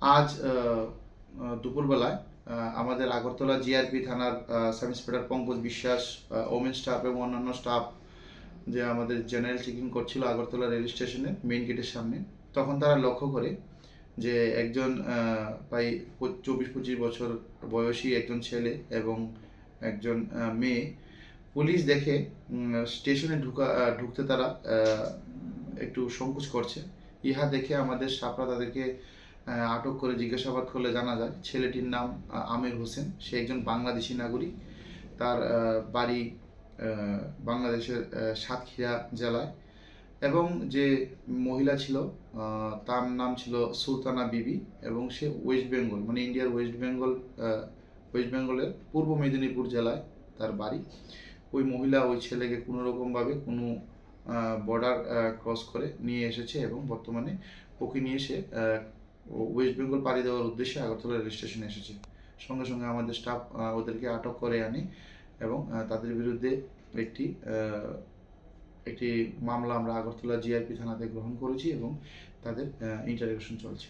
আজ দুপুরবেলায় আমাদের আগরতলা জিআরপি থানার সাব ইন্সপেক্টর পঙ্কজ বিশ্বাস, ওমেন স্টাফ এবং অন্যান্য স্টাফ যে আমাদের জেনারেল চেকিং করছিল আগরতলা রেল স্টেশনের মেইন গেটের সামনে, তখন তারা লক্ষ্য করে যে একজন প্রায় 24-25 বছর বয়সী একজন ছেলে এবং একজন মেয়ে পুলিশ দেখে স্টেশনে ঢুকতে তারা একটু সংকোচ করছে। ইহা দেখে আমাদের স্টাফরা তাদেরকে আটক করে জিজ্ঞাসাবাদ করলে জানা যায় ছেলেটির নাম আমির হোসেন। সে একজন বাংলাদেশি নাগরিক। তার বাড়ি বাংলাদেশের সাতক্ষীরা জেলায়। এবং যে মহিলা ছিল তার নাম ছিল সুলতানা বিবি, এবং সে ওয়েস্ট বেঙ্গল মানে ইন্ডিয়ার ওয়েস্ট বেঙ্গলের পূর্ব মেদিনীপুর জেলায় তার বাড়ি। ওই মহিলা ওই ছেলেকে কোনো রকমভাবে কোনো বর্ডার ক্রস করে নিয়ে এসেছে এবং বর্তমানে ওকে নিয়ে এসে ওয়েস্ট বেঙ্গল পাড়ি দেওয়ার উদ্দেশ্যে আগরতলা রেল স্টেশনে এসেছে। সঙ্গে সঙ্গে আমাদের স্টাফ ওদেরকে আটক করে আনে এবং তাদের বিরুদ্ধে একটি একটি মামলা আমরা আগরতলা জিআরপি থানাতে গ্রহণ করেছি এবং তাদের ইন্টারোগেশন চলছে।